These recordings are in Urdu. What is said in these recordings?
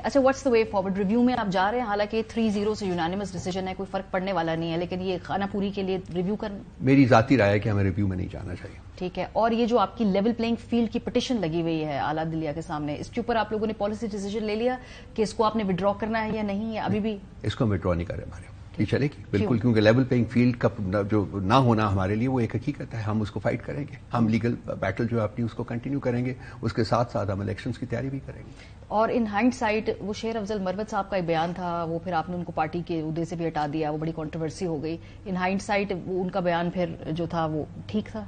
اچھا what's the way forward? Review میں آپ جا رہے ہیں، حالانکہ 3-0 سے یونانیمس ڈیسیجن ہے، کوئی فرق پڑنے والا نہیں ہے، لیکن یہ خانہ پوری کے لیے ریویو کرنا میری ذاتی رائے ہے کہ ہمیں ریویو میں نہیں جانا چاہیے. ٹھیک ہے. اور یہ جو آپ کی لیول پلینگ فیلڈ کی پٹیشن لگی ہوئی ہے اعلیٰ عدلیہ کے سامنے، اس کے اوپر آپ لوگوں نے پالیسی ڈیسیجن لے لیا کہ اس کو آپ نے وڈرا کرنا ہے یا نہیں، یا ابھی بھی اس کو ہم وڈرا نہیں کر رہے ہمارے یہ چلے گی بالکل، کیونکہ لیول پلینگ فیلڈ کا جو نہ ہونا ہمارے لیے وہ ایک حقیقت ہے. ہم اس کو فائٹ کریں گے، ہم لیگل بیٹل جو ہے اپنی اس کو کنٹینیو کریں گے، اس کے ساتھ ساتھ ہم الیکشنز کی تیاری بھی کریں گے. اور ان ہائنڈ سائٹ وہ شیر افضل مروت صاحب کا ایک بیان تھا، وہ پھر آپ نے ان کو پارٹی کے عہدے سے بھی ہٹا دیا، وہ بڑی کنٹروورسی ہو گئی. ان ہائنڈ سائٹ ان کا بیان پھر جو تھا وہ ٹھیک تھا؟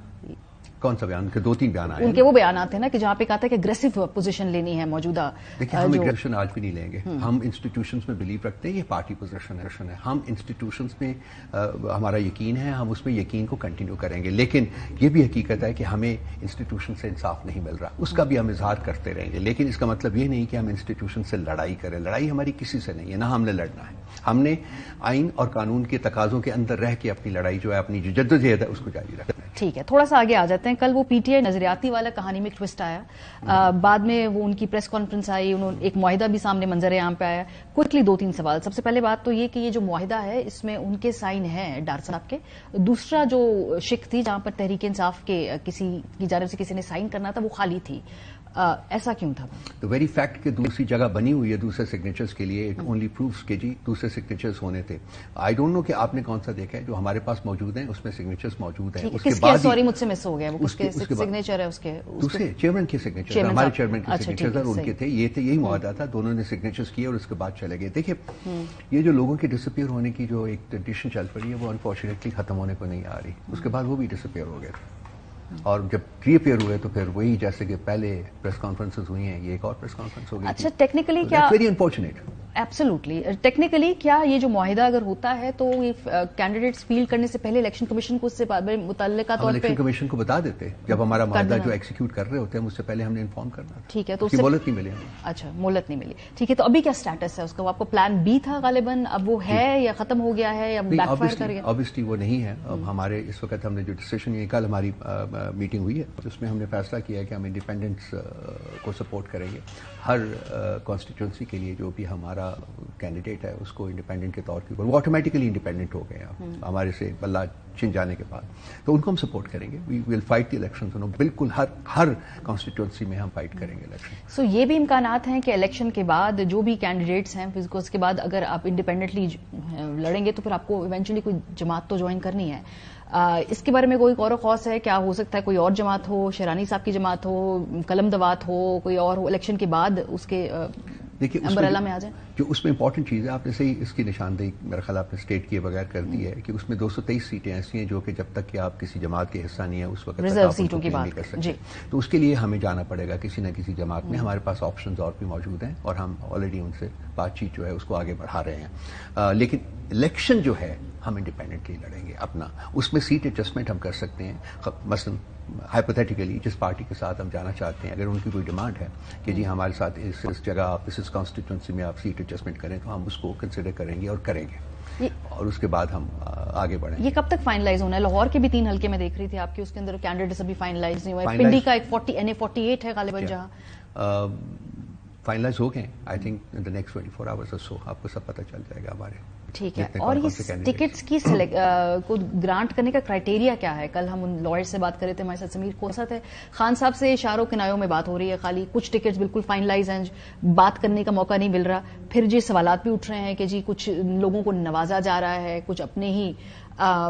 کون سا بیان؟ 2-3 بیان آئے ان کے وہ بیانات تھے نا کہ جہاں پہ کہا تھا کہ اگریسو پوزیشن لینی ہے موجودہ. دیکھیں ہم اگریشن آج بھی نہیں لیں گے. ہم انسٹیٹیوشنز میں بلیو رکھتے ہیں، یہ پارٹی پوزیشن ہے. ہم انسٹیٹیوشنز میں ہمارا یقین ہے، ہم اس میں یقین کو کنٹینیو کریں گے. لیکن یہ بھی حقیقت ہے کہ ہمیں انسٹیٹیوشن سے انصاف نہیں مل رہا، اس کا بھی ہم اظہار کرتے رہیں گے. لیکن اس کا مطلب یہ نہیں کہ ہم انسٹیٹیوشن سے لڑائی کریں. لڑائی ہماری کسی سے نہیں ہے، نہ ہم نے لڑنا ہے. ہم نے آئین اور قانون کے تقاضوں کے اندر رہ کے اپنی لڑائی جو ہے، اپنی جو جدوجہد ہے، اس کو جاری رکھنا ہے. ٹھیک ہے. تھوڑا سا آگے آ جاتے ہیں. کل وہ پی ٹی آئی نظریاتی والا کہانی میں ٹوسٹ آیا، بعد میں وہ ان کی پریس کانفرنس آئی، انہوں نے ایک معاہدہ بھی سامنے منظر عام پہ آیا. کوئکلی 2-3 سوال. سب سے پہلے بات تو یہ کہ یہ جو معاہدہ ہے اس میں ان کے سائن ہیں ڈار صاحب کے. دوسرا جو شق تھی جہاں پر تحریک انصاف کے کسی کی جانب سے کسی نے سائن کرنا تھا وہ خالی تھی، ایسا کیوں تھا؟ تو ویری فیکٹ کہ دوسری جگہ بنی ہوئی ہے دوسرے سگنیچرز کے لیے، اٹ اونلی پروفز کہ جی دوسرے سگنیچرز ہونے تھے. آئی ڈونٹ نو کہ آپ نے کون سا دیکھا ہے. جو ہمارے پاس موجود ہیں اس میں سگنیچرز موجود ہیں. اس کے بعد سوری مجھ سے مس ہو گیا، وہ اس کے سگنیچر ہے، اس کے دوسرے چیئرمین کے سگنیچر، ہمارے چیئرمین کے سگنیچر ان کے تھے. یہ تھے، یہی معاہدہ تھا. دونوں نے سگنیچرز کیے اور اس کے بعد چلے گئے. دیکھیے یہ جو لوگوں کی ڈسپیئر ہونے کی جو ایک ٹریڈیشن چل پڑی ہے وہ انفارچونیٹلی ختم ہونے کو نہیں آ رہی. اس کے بعد وہ بھی ڈسپیئر ہو گئے اور جب ری اپیئر ہوئے تو پھر وہی جیسے کہ پہلے پریس کانفرنسز ہوئی ہیں، یہ ایک اور پریس کانفرنس ہو گئی. اچھا ٹیکنیکلی کیا ویری انفارچونیٹ. ایبسولوٹلی. ٹیکنیکلی کیا یہ جو معاہدہ اگر ہوتا ہے تو کینڈیڈیٹس فیل کرنے سے پہلے الیکشن کمیشن کو اس سے متعلقہ طور پہ الیکشن کمیشن کو بتا دیتے جب ہمارا معاہدہ جو ایکسیکیوٹ کر رہے ہوتے ہیں، اس سے پہلے ہم نے انفارم کرنا. ٹھیک ہے. تو مہلت نہیں ملی ہمیں. اچھا مہلت نہیں ملی. ٹھیک ہے. تو ابھی کیا سٹیٹس ہے اس کا؟ آپ کو پلان بی تھا غالباً، اب وہ ہے یا ختم ہو گیا ہے یا بیک فائر کر گیا؟ obviously وہ نہیں ہے. اب ہمارے اس وقت ہم نے جو ڈسیشن، یہ کل ہماری میٹنگ ہوئی ہے، اس میں ہم نے فیصلہ کیا ہے کہ ہم انڈیپینڈنس کو سپورٹ کریں گے. ہر کانسٹیٹوئنسی کے لیے جو بھی ہمارا کینڈیڈیٹ ہے اس کو انڈیپینڈنٹ کے طور کے اوپر وہ آٹومیٹیکلی انڈیپینڈنٹ ہو گئے ہمارے سے بلّہ چھن جانے کے بعد، تو ان کو ہم سپورٹ کریں گے. وی ول فائٹ دی الیکشن. بالکل ہر کانسٹیٹوئنسی میں ہم فائٹ کریں گے الیکشن. سو یہ بھی امکانات ہیں کہ الیکشن کے بعد جو بھی کینڈیڈیٹس ہیں پھر اس کے بعد اگر آپ انڈیپینڈنٹلی لڑیں گے تو پھر آپ کو ایونچولی کوئی جماعت تو جوائن کرنی ہے. اس کے بارے میں کوئی غور و خوض ہے؟ کیا ہو سکتا ہے کوئی اور جماعت ہو، شیرانی صاحب کی جماعت ہو، قلم دوات ہو، کوئی اور ہو، الیکشن کے بعد اس کے امبریلا میں آ جائیں؟ جو اس میں امپورٹنٹ چیز ہے، آپ نے صحیح اس کی نشاندہی میرا خیال آپ نے اسٹیٹ کیے بغیر کر دی ہے کہ اس میں 223 سیٹیں ایسی ہیں جو کہ جب تک کہ آپ کسی جماعت کے حصہ نہیں ہے اس وقت ریزرو سیٹوں کی بات نہیں کر سکتے. تو اس کے لیے ہمیں جانا پڑے گا کسی نہ کسی جماعت میں. ہمارے پاس آپشنز اور بھی موجود ہیں اور ہم آلریڈی ان سے بات چیت جو ہے اس کو آگے بڑھا رہے ہیں. لیکن الیکشن جو ہے ہم انڈیپینڈنٹلی لڑیں گے اپنا. اس میں سیٹ ایڈجسٹمنٹ ہم کر سکتے ہیں. مثلا ہائپوتھیٹیکلی جس پارٹی کے ساتھ ہم جانا چاہتے ہیں، اگر ان کی کوئی ڈیمانڈ ہے کہ جی ہمارے ساتھ اس جگہ آپ اس کانسٹیٹوئنسی میں آپ سیٹ ایڈجسٹمنٹ کریں، تو ہم اس کو کنسیڈر کریں گے اور کریں گے اور اس کے بعد ہم آگے بڑھیں گے. یہ کب تک فائنلائز ہونا ہے؟ لاہور کے بھی 3 حلقے میں دیکھ رہی تھی آپ کی، اس کے اندر کینڈیڈیٹس ابھی فائنلائز نہیں ہوئے. پنڈی کا ایک 48 ہے غالباً جہاں فائنلائز ہو گئے. I think in the next 24 hours اور سو آپ کو سب پتہ چل جائے گا ہمارے. ٹھیک ہے. اور یہ ٹکٹس کی کو گرانٹ کرنے کا کرائٹیریا کیا ہے؟ کل ہم ان لائر سے بات کر رہے تھے، ہمارے ساتھ سمیر کوسا تھے. خان صاحب سے اشاروں کنایوں میں بات ہو رہی ہے، خالی کچھ ٹکٹس بالکل فائنلائز ہیں، بات کرنے کا موقع نہیں مل رہا. پھر جی سوالات بھی اٹھ رہے ہیں کہ جی کچھ لوگوں کو نوازا جا رہا ہے کچھ اپنے ہی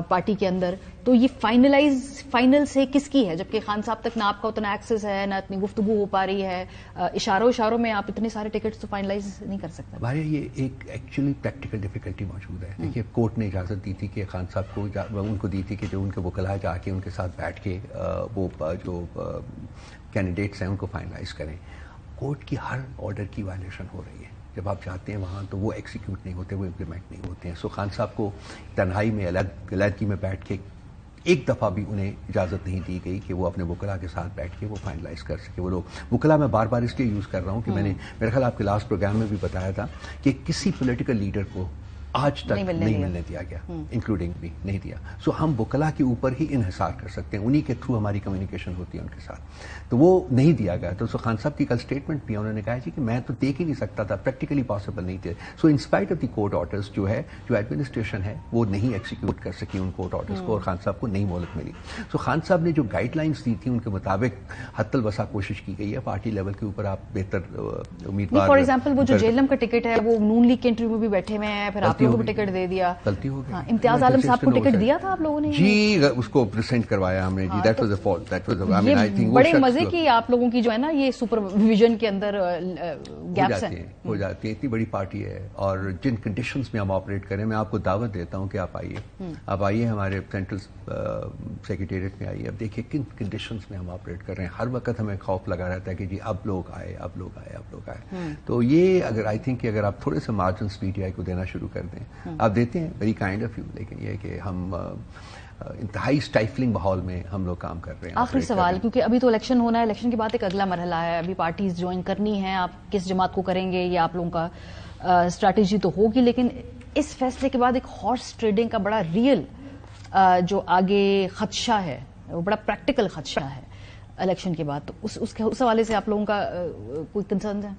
پارٹی کے اندر. تو یہ فائنل سے کس کی ہے؟ جبکہ خان صاحب تک نہ آپ کا اتنا ایکسس ہے، نہ اتنی گفتگو ہو پا رہی ہے. اشاروں میں آپ اتنے سارے ٹکٹس تو فائنلائز نہیں کر سکتے. ہمارے یہ ایک ایکچولی پریکٹیکل ڈیفیکلٹی موجود ہے. دیکھیے کورٹ نے اجازت دی تھی کہ خان صاحب کو ان کو دی تھی کہ جو ان کے وکلاء جا کے ان کے ساتھ بیٹھ کے وہ جو کینڈیڈیٹس ہیں ان کو فائنلائز کریں. کورٹ کی ہر آرڈر کی وائلیشن ہو رہی ہے. جب آپ جاتے ہیں وہاں تو وہ ایکسیکیوٹ نہیں ہوتے، وہ امپلیمنٹ نہیں ہوتے ہیں. سو خان صاحب کو تنہائی میں علیحدگی میں بیٹھ کے ایک دفعہ بھی انہیں اجازت نہیں دی گئی کہ وہ اپنے وکلاء کے ساتھ بیٹھ کے وہ فائنلائز کر سکے. وہ لوگ وکلاء میں بار بار اس لیے یوز کر رہا ہوں کہ میں نے میرے خیال آپ کے لاسٹ پروگرام میں بھی بتایا تھا کہ کسی پولیٹیکل لیڈر کو آج تک نہیں ملنے دیا گیا، انکلوڈنگ بھی نہیں دیا. سو ہم وکلا کے اوپر ہی انحصار کر سکتے ہیں، انہی کے تھرو ہماری کمیونیکیشن ہوتی ہے ان کے ساتھ. تو وہ نہیں دیا گیا. تو خان صاحب کی کل اسٹیٹمنٹ بھی انہوں نے کہا جی کہ میں تو دیکھ ہی نہیں سکتا تھا، پریکٹیکلی پاسبل نہیں تھے. So in spite of the court orders جو ہے، جو ایڈمنسٹریشن ہے وہ نہیں ایکسیکیوٹ کر سکی ان کورٹ آرڈرز کو، اور خان صاحب کو نئی مہلت ملی. سو خان صاحب نے جو گائیڈ لائنس دی تھی ان کے مطابق حتی الوسع کوشش کی گئی ہے. پارٹی لیول کے اوپر آپ بہتر امیدوار، فار ایگزامپل وہ جو جیلم کا ٹکٹ ہے وہ نون لیگ کے انٹرویو میں بھی بیٹھے ہوئے ہیں، پھر آپ لوگوں کو بھی ٹکٹ دے دیا. غلطی ہو گئی. امتیاز عالم صاحب کو ٹکٹ دیا تھا آپ لوگوں نے؟ جی اس کو پریزنٹ کروایا ہم نے جی. That was a fault. That was I think بڑے مزے کی آپ لوگوں کی جو ہے نا یہ سپرویژن کے اندر گیپس ہیں. ہو جاتی ہے. اتنی بڑی پارٹی ہے اور جن کنڈیشنز میں ہم آپریٹ کریں، میں آپ کو دعوت دیتا ہوں کہ آپ آئیے ہمارے سینٹرل سیکریٹریٹ میں آئیے. اب دیکھیے کن کنڈیشنز میں ہم آپریٹ کر رہے ہیں. ہر وقت ہمیں خوف لگا رہتا ہے کہ جی اب لوگ آئے. تو یہ اگر آئی تھنک کہ اگر آپ تھوڑے سے مارجنس پی ٹی آئی کو دینا شروع کر دیں، آپ دیتے ہیں، ویری کائنڈ آف یو، لیکن یہ کہ ہم انتہائی اسٹائفلنگ ماحول میں ہم لوگ کام کر رہے ہیں. آخری سوال، کیونکہ ابھی تو الیکشن ہونا ہے، الیکشن کے بعد ایک اگلا مرحلہ ہے، ابھی پارٹیز جوائن کرنی ہے. آپ کس جماعت کو کریں گے یہ آپ لوگوں کا اسٹریٹجی تو ہوگی، لیکن اس فیصلے کے بعد ایک ہارس ٹریڈنگ کا بڑا ریئل جو آگے خدشہ ہے، وہ بڑا پریکٹیکل خدشہ ہے الیکشن کے بعد. تو اس حوالے سے آپ لوگوں کا کوئی کنسرن ہے؟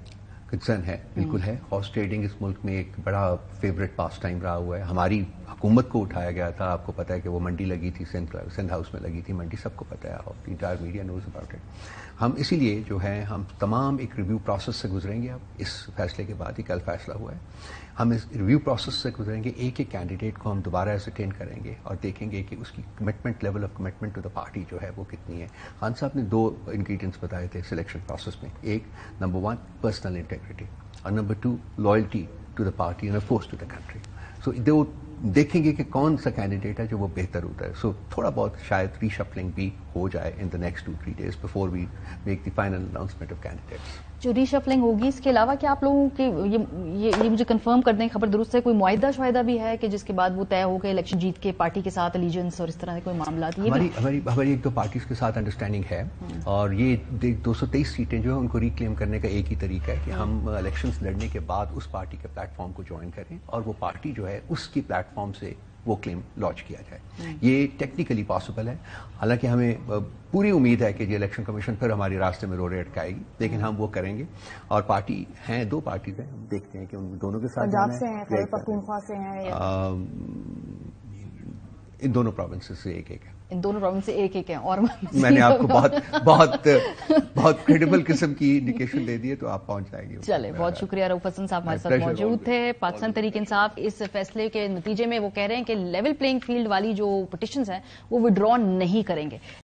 کنسرن ہے، بالکل ہے. ہارس ٹریڈنگ اس ملک میں ایک بڑا فیوریٹ پاس ٹائم رہا ہوا ہے. ہماری حکومت کو اٹھایا گیا تھا. آپ کو پتا ہے کہ وہ منڈی لگی تھی، سندھ ہاؤس میں لگی تھی منڈی، سب کو پتا ہے، entire media knows about it. ہم اسی لیے جو ہے ہم تمام ایک ریویو پروسیس سے گزریں گے. اب اس فیصلے کے بعد ہی کل فیصلہ ہوا ہے، ہم اس ریویو پروسیس سے گزریں گے. ایک ایک کینڈیڈیٹ کو ہم دوبارہ ایسرٹین کریں گے اور دیکھیں گے کہ اس کی commitment, level of commitment to the party جو ہے وہ کتنی ہے. خان صاحب نے 2 انگریڈینٹس بتائے تھے سلیکشن پروسیس میں. ایک، نمبر 1 پرسنل انٹیگریٹی، اور number 2 loyalty to the party and of course to the country. So دیکھیں گے کہ کون سا کینڈیڈیٹ ہے جو وہ بہتر ہوتا ہے. سو تھوڑا بہت شاید ری شفلنگ بھی ہو جائے in the next 2-3 days before we make the final announcement of candidates. جو ری شفلنگ ہوگی، اس کے علاوہ کیا آپ لوگوں کے یہ مجھے کنفرم کر دیں، خبر درست ہے، کوئی معاہدہ شاہدہ بھی ہے کہ جس کے بعد وہ طے ہو کے الیکشن جیت کے پارٹی کے ساتھ الیجنس اور اس طرح کے کوئی معاملات؟ ہماری 1-2 پارٹیز کے ساتھ انڈرسٹینڈنگ ہے، اور یہ 223 سیٹیں جو ہیں ان کو ریکلیم کرنے کا ایک ہی طریقہ ہے کہ ہم الیکشنز لڑنے کے بعد اس پارٹی کے پلیٹ فارم کو جوائن کریں اور وہ پارٹی جو ہے اس کی پلیٹ فارم سے وہ کلیم لانچ کیا جائے. یہ ٹیکنیکلی پاسبل ہے. حالانکہ ہمیں پوری امید ہے کہ یہ الیکشن کمیشن پھر ہمارے راستے میں روڑے اٹکائے گی، لیکن ہم وہ کریں گے. اور پارٹی ہیں، 2 پارٹیز ہیں، ہم دیکھتے ہیں کہ ان دونوں کے ساتھ پنجاب سے ہیں، خیبر پختونخوا سے ہیں، ان دونوں پروونسز سے ایک ہے. ان دونوں پروونس سے ایک ہیں. اور میں نے آپ کو بہت کریڈیبل قسم کی انڈیکیشن دے دی ہے، تو آپ پہنچ جائیں گے. چلے، بہت شکریہ. رؤف حسن صاحب ہمارے ساتھ موجود تھے. پاکستان تحریک انصاف اس فیصلے کے نتیجے میں وہ کہہ رہے ہیں کہ لیول پلینگ فیلڈ والی جو پٹیشنز ہیں وہ وڈرا نہیں کریں گے.